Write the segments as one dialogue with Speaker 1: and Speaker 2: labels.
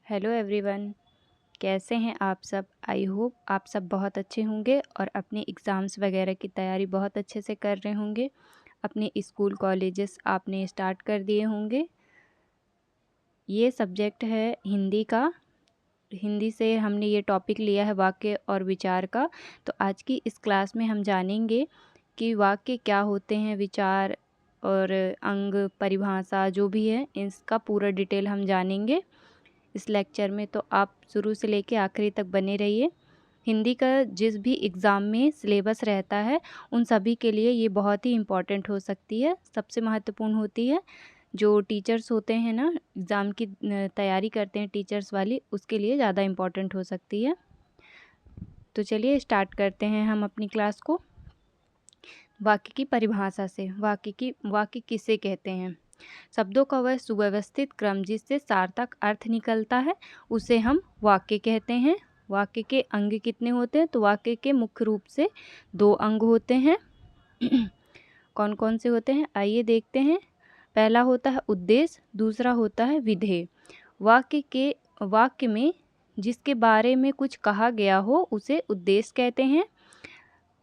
Speaker 1: Hello everyone, कैसे हैं आप सब। आई होप आप सब बहुत अच्छे होंगे और अपने एग्ज़ाम्स वगैरह की तैयारी बहुत अच्छे से कर रहे होंगे। अपने स्कूल कॉलेजेस आपने स्टार्ट कर दिए होंगे। ये सब्जेक्ट है हिंदी का। हिंदी से हमने ये टॉपिक लिया है वाक्य और विचार का। तो आज की इस क्लास में हम जानेंगे कि वाक्य क्या होते हैं, विचार और अंग, परिभाषा जो भी है, इसका पूरा डिटेल हम जानेंगे इस लेक्चर में। तो आप शुरू से लेके आखिरी तक बने रहिए। हिंदी का जिस भी एग्ज़ाम में सिलेबस रहता है उन सभी के लिए ये बहुत ही इम्पॉर्टेंट हो सकती है, सबसे महत्वपूर्ण होती है। जो टीचर्स होते हैं ना, एग्ज़ाम की तैयारी करते हैं टीचर्स वाली, उसके लिए ज़्यादा इम्पॉर्टेंट हो सकती है। तो चलिए स्टार्ट करते हैं हम अपनी क्लास को। वाक्य की परिभाषा से। वाक्य किसे कहते हैं? शब्दों का वह सुव्यवस्थित क्रम जिससे सार्थक अर्थ निकलता है उसे हम वाक्य कहते हैं। वाक्य के अंग कितने होते हैं? तो वाक्य के मुख्य रूप से 2 अंग होते हैं। कौन कौन से होते हैं आइए देखते हैं। पहला होता है उद्देश्य, दूसरा होता है विधेय। वाक्य में जिसके बारे में कुछ कहा गया हो उसे उद्देश्य कहते हैं।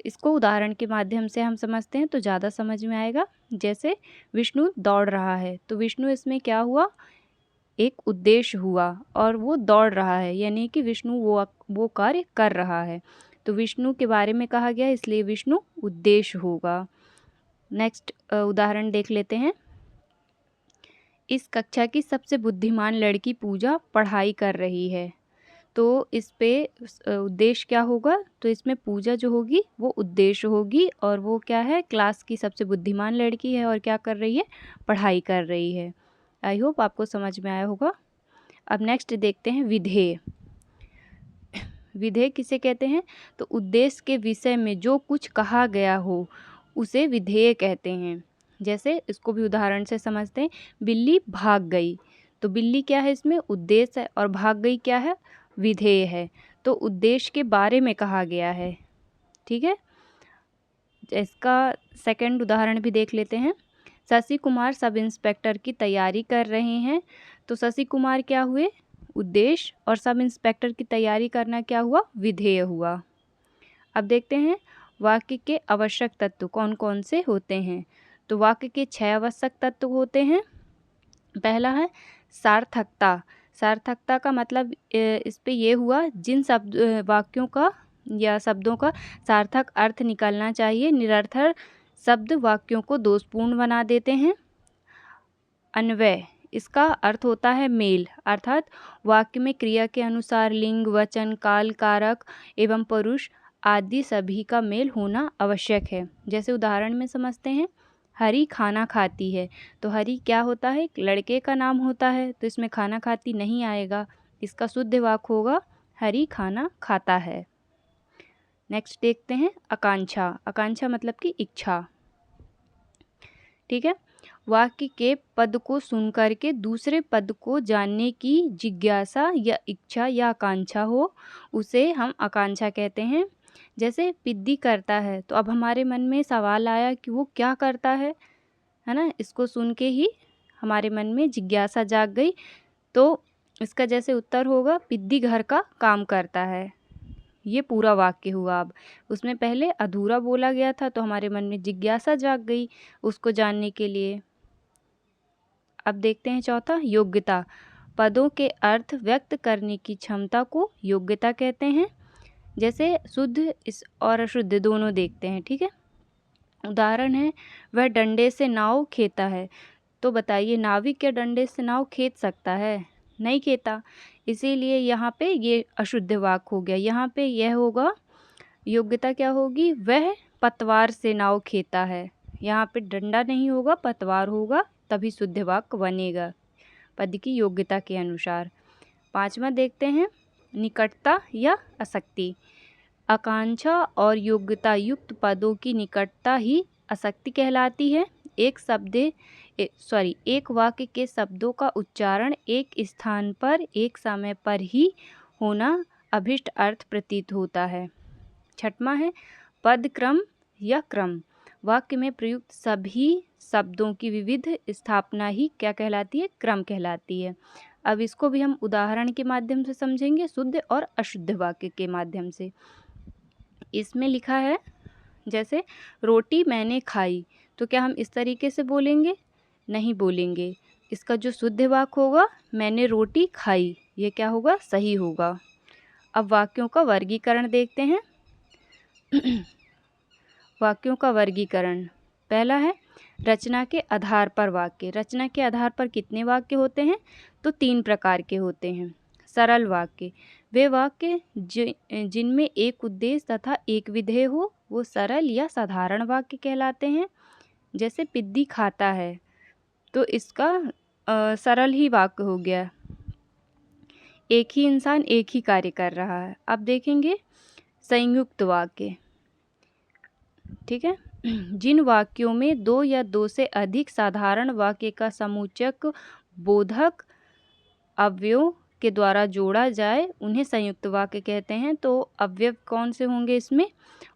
Speaker 1: इसको उदाहरण के माध्यम से हम समझते हैं तो ज़्यादा समझ में आएगा। जैसे विष्णु दौड़ रहा है, तो विष्णु इसमें क्या हुआ? एक उद्देश्य हुआ और वो दौड़ रहा है, यानी कि विष्णु वो कार्य कर रहा है। तो विष्णु के बारे में कहा गया इसलिए विष्णु उद्देश्य होगा। नेक्स्ट उदाहरण देख लेते हैं। इस कक्षा की सबसे बुद्धिमान लड़की पूजा पढ़ाई कर रही है। तो इस पे उद्देश्य क्या होगा? तो इसमें पूजा जो होगी वो उद्देश्य होगी और वो क्या है? क्लास की सबसे बुद्धिमान लड़की है और क्या कर रही है? पढ़ाई कर रही है। आई होप आपको समझ में आया होगा। अब नेक्स्ट देखते हैं विधेय। विधेय किसे कहते हैं? तो उद्देश्य के विषय में जो कुछ कहा गया हो उसे विधेय कहते हैं। जैसे इसको भी उदाहरण से समझते हैं। बिल्ली भाग गई, तो बिल्ली क्या है? इसमें उद्देश्य है और भाग गई क्या है? विधेय है। तो उद्देश्य के बारे में कहा गया है। ठीक है, इसका सेकंड उदाहरण भी देख लेते हैं। शशि कुमार सब इंस्पेक्टर की तैयारी कर रहे हैं। तो शशि कुमार क्या हुए? उद्देश्य, और सब इंस्पेक्टर की तैयारी करना क्या हुआ? विधेय हुआ। अब देखते हैं वाक्य के आवश्यक तत्व कौन कौन से होते हैं। तो वाक्य के 6 आवश्यक तत्व होते हैं। पहला है सार्थकता। सार्थकता का मतलब इस पे ये हुआ जिन शब्द वाक्यों का या शब्दों का सार्थक अर्थ निकलना चाहिए। निरर्थक शब्द वाक्यों को दोषपूर्ण बना देते हैं। अन्वय, इसका अर्थ होता है मेल, अर्थात वाक्य में क्रिया के अनुसार लिंग, वचन, काल, कारक एवं पुरुष आदि सभी का मेल होना आवश्यक है। जैसे उदाहरण में समझते हैं। हरी खाना खाती है, तो हरी क्या होता है? एक लड़के का नाम होता है, तो इसमें खाना खाती नहीं आएगा। इसका शुद्ध वाक्य होगा हरी खाना खाता है। नेक्स्ट देखते हैं आकांक्षा। आकांक्षा मतलब कि इच्छा। ठीक है, वाक्य के पद को सुनकर के दूसरे पद को जानने की जिज्ञासा या इच्छा या आकांक्षा हो उसे हम आकांक्षा कहते हैं। जैसे पिद्दी करता है, तो अब हमारे मन में सवाल आया कि वो क्या करता है ना? इसको सुन के ही हमारे मन में जिज्ञासा जाग गई। तो इसका जैसे उत्तर होगा पिद्दी घर का काम करता है। ये पूरा वाक्य हुआ। अब उसमें पहले अधूरा बोला गया था तो हमारे मन में जिज्ञासा जाग गई उसको जानने के लिए। अब देखते हैं चौथा योग्यता। पदों के अर्थ व्यक्त करने की क्षमता को योग्यता कहते हैं। जैसे शुद्ध और अशुद्ध दोनों देखते हैं। ठीक है, उदाहरण है वह डंडे से नाव खेता है। तो बताइए नाविक क्या डंडे से नाव खेत सकता है? नहीं खेता, इसीलिए यहाँ पे ये अशुद्ध वाक्य हो गया। यहाँ पे यह होगा योग्यता क्या होगी? वह पतवार से नाव खेता है। यहाँ पे डंडा नहीं होगा, पतवार होगा, तभी शुद्ध वाक्य बनेगा पद की योग्यता के अनुसार। पांचवा देखते हैं निकटता या आसक्ति। आकांक्षा और योग्यता युक्त पदों की निकटता ही आसक्ति कहलाती है। एक वाक्य के शब्दों का उच्चारण एक स्थान पर एक समय पर ही होना अभिष्ट अर्थ प्रतीत होता है। छठवां है पद क्रम या क्रम। वाक्य में प्रयुक्त सभी शब्दों की विविध स्थापना ही क्या कहलाती है? क्रम कहलाती है। अब इसको भी हम उदाहरण के माध्यम से समझेंगे, शुद्ध और अशुद्ध वाक्य के माध्यम से। इसमें लिखा है जैसे रोटी मैंने खाई, तो क्या हम इस तरीके से बोलेंगे? नहीं बोलेंगे। इसका जो शुद्ध वाक्य होगा मैंने रोटी खाई, ये क्या होगा? सही होगा। अब वाक्यों का वर्गीकरण देखते हैं। वाक्यों का वर्गीकरण, पहला है रचना के आधार पर वाक्य। रचना के आधार पर कितने वाक्य होते हैं? तो 3 प्रकार के होते हैं। सरल वाक्य, वे वाक्य जिनमें एक उद्देश्य तथा एक विधेय हो, वो सरल या साधारण वाक्य कहलाते हैं। जैसे पिद्दी खाता है, तो इसका सरल ही वाक्य हो गया। एक ही इंसान एक ही कार्य कर रहा है। अब देखेंगे संयुक्त वाक्य, ठीक है। जिन वाक्यों में 2 या 2 से अधिक साधारण वाक्य का समुच्चक बोधक अवयव के द्वारा जोड़ा जाए उन्हें संयुक्त वाक्य कहते हैं। तो अवयव कौन से होंगे इसमें?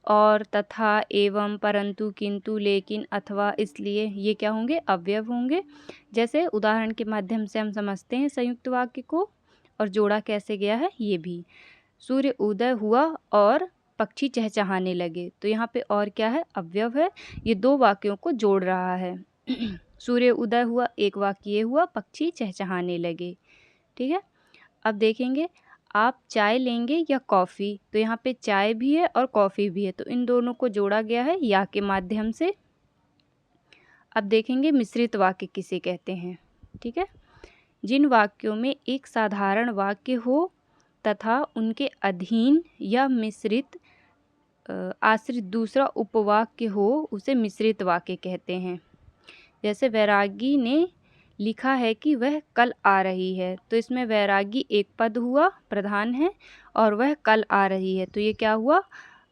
Speaker 1: और, तथा, एवं, परंतु, किंतु, लेकिन, अथवा, इसलिए, ये क्या होंगे? अवयव होंगे। जैसे उदाहरण के माध्यम से हम समझते हैं संयुक्त वाक्य को, और जोड़ा कैसे गया है ये भी। सूर्य उदय हुआ और पक्षी चहचहाने लगे, तो यहाँ पे और क्या है? अवयव है। ये 2 वाक्यों को जोड़ रहा है। सूर्य उदय हुआ एक वाक्य ये हुआ, पक्षी चहचहाने लगे, ठीक है। अब देखेंगे आप चाय लेंगे या कॉफ़ी, तो यहाँ पे चाय भी है और कॉफ़ी भी है, तो इन दोनों को जोड़ा गया है या के माध्यम से। अब देखेंगे मिश्रित वाक्य किसे कहते हैं, ठीक है। जिन वाक्यों में एक साधारण वाक्य हो तथा उनके अधीन या मिश्रित आश्रित दूसरा उपवाक्य हो, उसे मिश्रित वाक्य कहते हैं। जैसे वैरागी ने लिखा है कि वह कल आ रही है, तो इसमें वैरागी एक पद हुआ, प्रधान है, और वह कल आ रही है, तो ये क्या हुआ?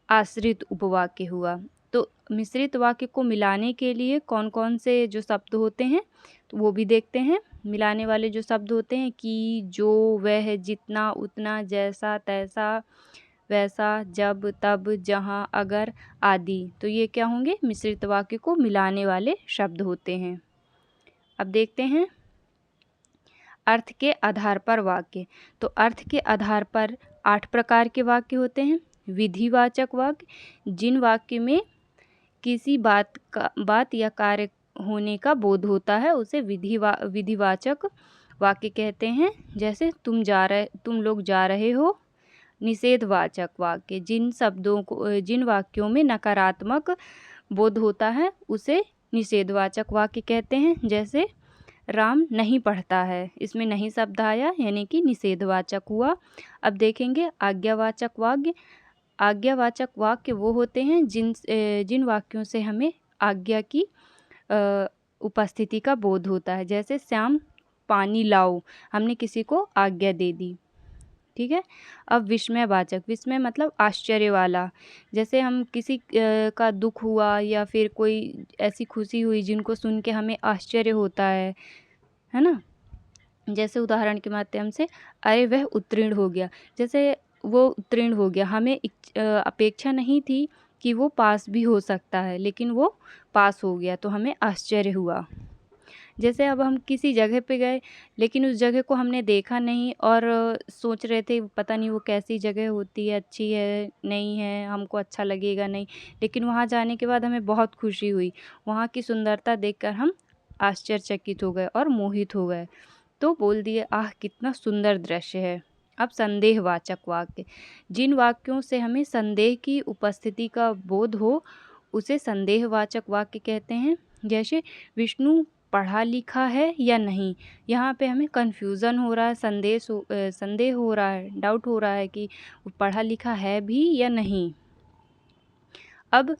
Speaker 1: आश्रित उपवाक्य हुआ। तो मिश्रित वाक्य को मिलाने के लिए कौन कौन से जो शब्द होते हैं, तो वो भी देखते हैं। मिलाने वाले जो शब्द होते हैं कि, जो, वह, जितना, उतना, जैसा, तैसा, वैसा, जब, तब, जहाँ, अगर, आदि, तो ये क्या होंगे? मिश्रित वाक्य को मिलाने वाले शब्द होते हैं। अब देखते हैं अर्थ के आधार पर वाक्य। तो अर्थ के आधार पर 8 प्रकार के वाक्य होते हैं। विधिवाचक वाक्य, जिन वाक्य में किसी बात या कार्य होने का बोध होता है, उसे विधिवाचक वाक्य कहते हैं। जैसे तुम लोग जा रहे हो। निषेधवाचक वाक्य, जिन वाक्यों में नकारात्मक बोध होता है, उसे निषेधवाचक वाक्य कहते हैं। जैसे राम नहीं पढ़ता है, इसमें नहीं शब्द आया, यानी कि निषेधवाचक हुआ। अब देखेंगे आज्ञावाचक वाक्य। आज्ञावाचक वाक्य वो होते हैं जिन वाक्यों से हमें आज्ञा की उपस्थिति का बोध होता है। जैसे श्याम पानी लाओ, हमने किसी को आज्ञा दे दी, ठीक है। अब विस्मयवाचक, विस्मय मतलब आश्चर्य वाला। जैसे हम किसी का दुख हुआ या फिर कोई ऐसी खुशी हुई जिनको सुन के हमें आश्चर्य होता है ना। जैसे उदाहरण के माध्यम से, अरे वह उत्तीर्ण हो गया, जैसे वो उत्तीर्ण हो गया, हमें अपेक्षा नहीं थी कि वो पास भी हो सकता है, लेकिन वो पास हो गया, तो हमें आश्चर्य हुआ। जैसे अब हम किसी जगह पे गए, लेकिन उस जगह को हमने देखा नहीं और सोच रहे थे पता नहीं वो कैसी जगह होती है, अच्छी है नहीं है, हमको अच्छा लगेगा नहीं, लेकिन वहाँ जाने के बाद हमें बहुत खुशी हुई। वहाँ की सुंदरता देखकर हम आश्चर्यचकित हो गए और मोहित हो गए, तो बोल दिए आह कितना सुंदर दृश्य है। अब संदेहवाचक वाक्य, जिन वाक्यों से हमें संदेह की उपस्थिति का बोध हो, उसे संदेहवाचक वाक्य कहते हैं। जैसे विष्णु पढ़ा लिखा है या नहीं, यहाँ पे हमें कन्फ्यूज़न हो रहा है, संदेह हो रहा है, डाउट हो रहा है कि वो पढ़ा लिखा है भी या नहीं। अब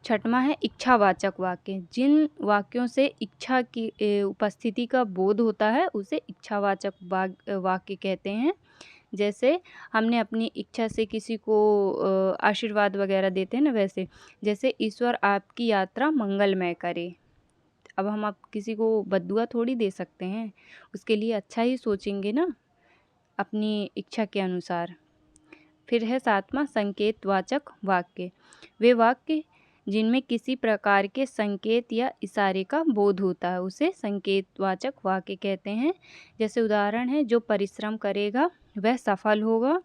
Speaker 1: छठवां है इच्छावाचक वाक्य, जिन वाक्यों से इच्छा की उपस्थिति का बोध होता है, उसे इच्छावाचक वाक्य कहते हैं। जैसे हमने अपनी इच्छा से किसी को आशीर्वाद वगैरह देते हैं ना, वैसे जैसे ईश्वर आपकी यात्रा मंगलमय करे। अब हम आप किसी को बद्दुआ थोड़ी दे सकते हैं, उसके लिए अच्छा ही सोचेंगे ना अपनी इच्छा के अनुसार। फिर है 7वां संकेतवाचक वाक्य, वे वाक्य जिनमें किसी प्रकार के संकेत या इशारे का बोध होता है, उसे संकेतवाचक वाक्य कहते हैं। जैसे उदाहरण है, जो परिश्रम करेगा वह सफल होगा।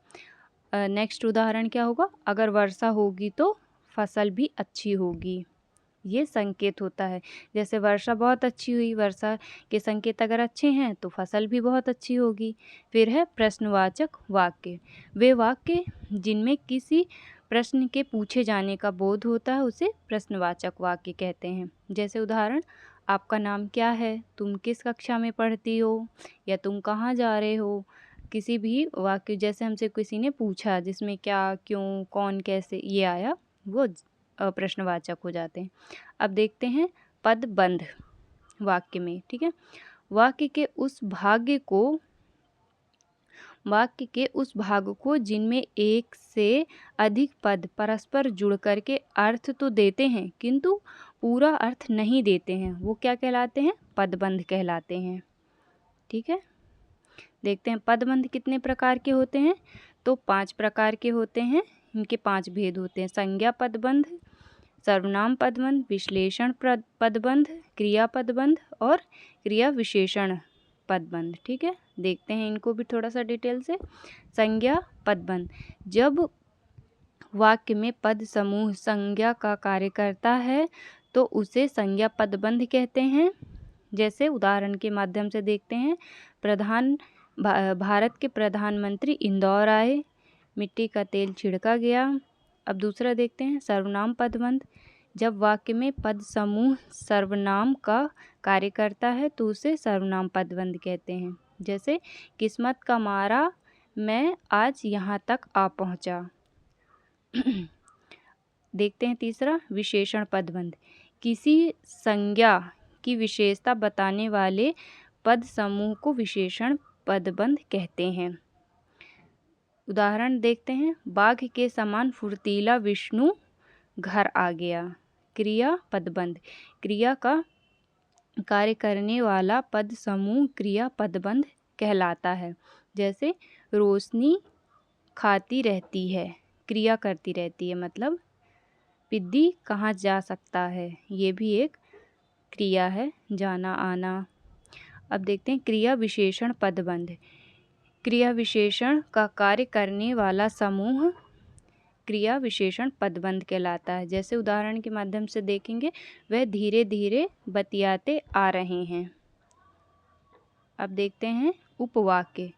Speaker 1: नेक्स्ट उदाहरण क्या होगा, अगर वर्षा होगी तो फसल भी अच्छी होगी। ये संकेत होता है। जैसे वर्षा बहुत अच्छी हुई, वर्षा के संकेत अगर अच्छे हैं तो फसल भी बहुत अच्छी होगी। फिर है प्रश्नवाचक वाक्य, वे वाक्य जिनमें किसी प्रश्न के पूछे जाने का बोध होता है, उसे प्रश्नवाचक वाक्य कहते हैं। जैसे उदाहरण, आपका नाम क्या है, तुम किस कक्षा में पढ़ती हो, या तुम कहाँ जा रहे हो। किसी भी वाक्य, जैसे हमसे किसी ने पूछा जिसमें क्या, क्यों, कौन, कैसे ये आया, वो प्रश्नवाचक हो जाते हैं। अब देखते हैं पदबंध वाक्य में, ठीक है। वाक्य के उस भाग को जिनमें एक से अधिक पद परस्पर जुड़ करके अर्थ तो देते हैं किंतु पूरा अर्थ नहीं देते हैं, वो क्या कहलाते हैं, पदबंध कहलाते हैं। ठीक है, देखते हैं पदबंध कितने प्रकार के होते हैं। तो 5 प्रकार के होते हैं। इनके 5 भेद होते हैं। संज्ञा पदबंध, सर्वनाम पदबंध, विश्लेषण पदबंध, क्रिया पदबंध और क्रिया विशेषण पदबंध। ठीक है, देखते हैं इनको भी थोड़ा सा डिटेल से। संज्ञा पदबंध, जब वाक्य में पद समूह संज्ञा का कार्य करता है तो उसे संज्ञा पदबंध कहते हैं। जैसे उदाहरण के माध्यम से देखते हैं, भारत के प्रधानमंत्री इंदौर आए, मिट्टी का तेल छिड़का गया। अब दूसरा देखते हैं सर्वनाम पदबंध, जब वाक्य में पद समूह सर्वनाम का कार्य करता है तो उसे सर्वनाम पदबंध कहते हैं। जैसे किस्मत का मारा मैं आज यहाँ तक आ पहुँचा। देखते हैं तीसरा विशेषण पदबंध, किसी संज्ञा की विशेषता बताने वाले पद समूह को विशेषण पदबंध कहते हैं। उदाहरण देखते हैं, बाघ के समान फुर्तीला विष्णु घर आ गया। क्रिया पदबंध, क्रिया का कार्य करने वाला पद समूह क्रिया पदबंध कहलाता है। जैसे रोशनी खाती रहती है, क्रिया करती रहती है, मतलब पिद्दी कहाँ जा सकता है, ये भी एक क्रिया है, जाना आना। अब देखते हैं क्रिया विशेषण पदबंध, क्रिया विशेषण का कार्य करने वाला समूह क्रिया विशेषण पदबंध कहलाता है। जैसे उदाहरण के माध्यम से देखेंगे, वह धीरे धीरे बतियाते आ रहे हैं। अब देखते हैं उपवाक्य।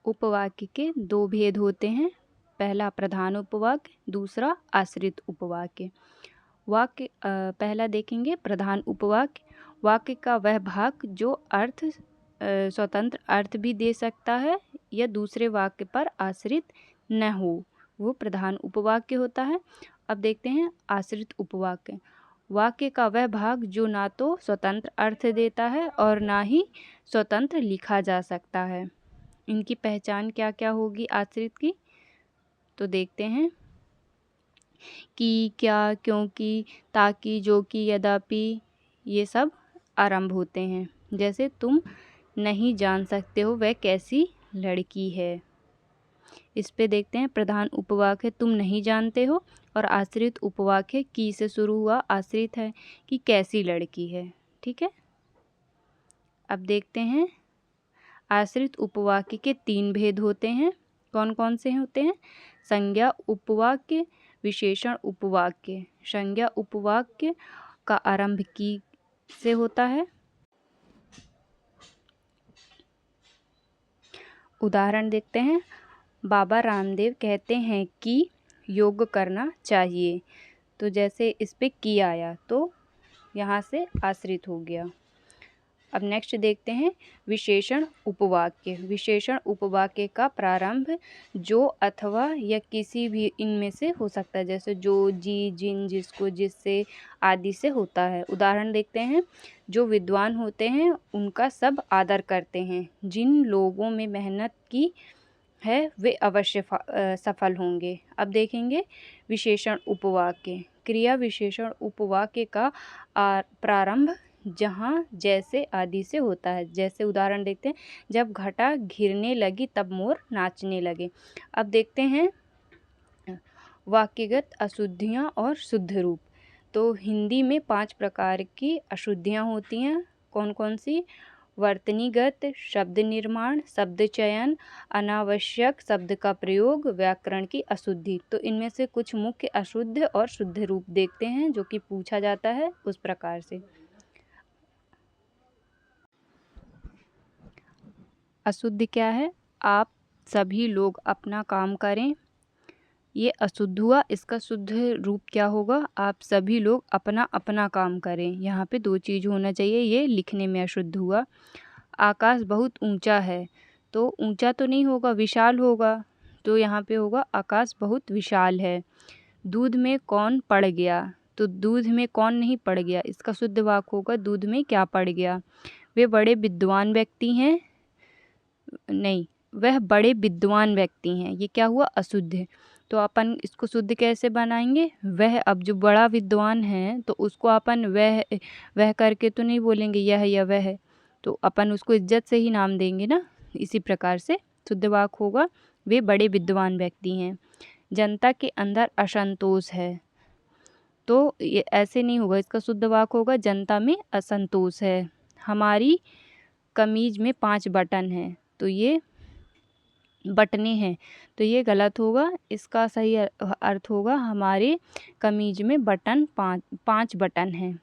Speaker 1: उपवाक्य के 2 भेद होते हैं, पहला प्रधान उपवाक्य, दूसरा आश्रित उपवाक्य। वाक्य पहला देखेंगे प्रधान उपवाक्य, वाक्य का वह भाग जो अर्थ स्वतंत्र अर्थ भी दे सकता है या दूसरे वाक्य पर आश्रित न हो, वो प्रधान उपवाक्य होता है। अब देखते हैं आश्रित उपवाक्य, वाक्य का वह भाग जो ना तो स्वतंत्र अर्थ देता है और ना ही स्वतंत्र लिखा जा सकता है। इनकी पहचान क्या क्या होगी आश्रित की, तो देखते हैं कि, क्या, क्योंकि, ताकि, जो कि, यद्यपि, ये सब आरंभ होते हैं। जैसे तुम नहीं जान सकते हो वह कैसी लड़की है, इस पे देखते हैं प्रधान उपवाक्य तुम नहीं जानते हो, और आश्रित उपवाक्य की से शुरू हुआ आश्रित है कि कैसी लड़की है। ठीक है, अब देखते हैं आश्रित उपवाक्य के 3 भेद होते हैं। कौन कौन से होते हैं, संज्ञा उपवाक्य, विशेषण उपवाक्य। संज्ञा उपवाक्य का आरंभ की से होता है। उदाहरण देखते हैं, बाबा रामदेव कहते हैं कि योग करना चाहिए, तो जैसे इस पे की आया तो यहाँ से आश्रित हो गया। अब नेक्स्ट देखते हैं विशेषण उपवाक्य। विशेषण उपवाक्य का प्रारंभ जो, अथवा या किसी भी इनमें से हो सकता है, जैसे जो, जी, जिन, जिसको, जिससे आदि से होता है। उदाहरण देखते हैं, जो विद्वान होते हैं उनका सब आदर करते हैं, जिन लोगों में मेहनत की है वे अवश्य सफल होंगे। अब देखेंगे विशेषण उपवाक्य। क्रिया विशेषण उपवाक्य का प्रारंभ जहाँ जैसे आदि से होता है। जैसे उदाहरण देखते हैं, जब घटा घिरने लगी तब मोर नाचने लगे। अब देखते हैं वाक्यगत अशुद्धियाँ और शुद्ध रूप। तो हिंदी में 5 प्रकार की अशुद्धियाँ होती हैं। कौन कौन सी? वर्तनीगत, शब्द निर्माण, शब्द चयन, अनावश्यक शब्द का प्रयोग, व्याकरण की अशुद्धि। तो इनमें से कुछ मुख्य अशुद्ध और शुद्ध रूप देखते हैं जो कि पूछा जाता है उस प्रकार से। अशुद्ध क्या है? आप सभी लोग अपना काम करें, ये अशुद्ध हुआ। इसका शुद्ध रूप क्या होगा? आप सभी लोग अपना अपना काम करें। यहाँ पे 2 चीज़ होना चाहिए, ये लिखने में अशुद्ध हुआ। आकाश बहुत ऊंचा है, तो ऊंचा तो नहीं होगा, विशाल होगा, तो यहाँ पे होगा आकाश बहुत विशाल है। दूध में कौन पड़ गया? तो दूध में कौन नहीं पड़ गया, इसका शुद्ध वाक्य होगा दूध में क्या पड़ गया। वे बड़े विद्वान व्यक्ति हैं, नहीं, वह बड़े विद्वान व्यक्ति हैं, ये क्या हुआ? अशुद्ध है। तो अपन इसको शुद्ध कैसे बनाएंगे? वह, अब जो बड़ा विद्वान है तो उसको अपन वह करके तो नहीं बोलेंगे यह या वह, तो अपन उसको इज्जत से ही नाम देंगे ना। इसी प्रकार से शुद्ध वाक्य होगा वे बड़े विद्वान व्यक्ति हैं। जनता के अंदर असंतोष है, तो ये ऐसे नहीं होगा, इसका शुद्ध वाक्य होगा जनता में असंतोष है। हमारी कमीज में 5 बटन हैं, तो ये बटने हैं, तो ये गलत होगा। इसका सही अर्थ होगा हमारे कमीज में बटन 5 बटन हैं।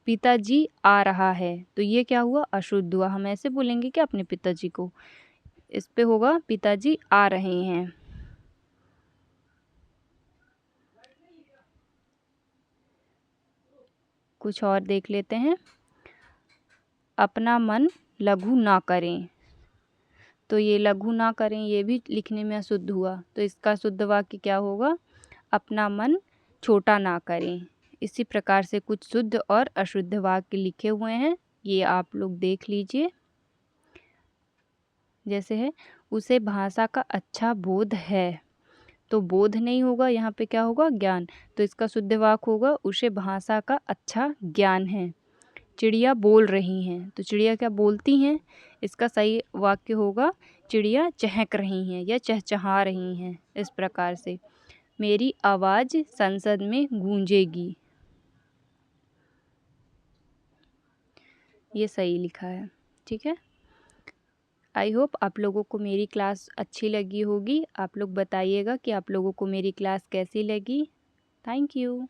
Speaker 1: पिताजी आ रहा है, तो ये क्या हुआ? अशुद्ध हुआ। हम ऐसे बोलेंगे क्या अपने पिताजी को? इस पे होगा पिताजी आ रहे हैं। कुछ और देख लेते हैं। अपना मन लघु ना करें, तो ये लघु ना करें ये भी लिखने में अशुद्ध हुआ, तो इसका शुद्ध वाक्य क्या होगा? अपना मन छोटा ना करें। इसी प्रकार से कुछ शुद्ध और अशुद्ध वाक्य लिखे हुए हैं, ये आप लोग देख लीजिए। जैसे है, उसे भाषा का अच्छा बोध है, तो बोध नहीं होगा, यहाँ पे क्या होगा? ज्ञान। तो इसका शुद्ध वाक्य होगा उसे भाषा का अच्छा ज्ञान है। चिड़िया बोल रही हैं, तो चिड़िया क्या बोलती हैं? इसका सही वाक्य होगा चिड़िया चहक रही हैं या चहचहा रही हैं। इस प्रकार से मेरी आवाज़ संसद में गूंजेगी, ये सही लिखा है। ठीक है, आई होप आप लोगों को मेरी क्लास अच्छी लगी होगी। आप लोग बताइएगा कि आप लोगों को मेरी क्लास कैसी लगी। Thank you.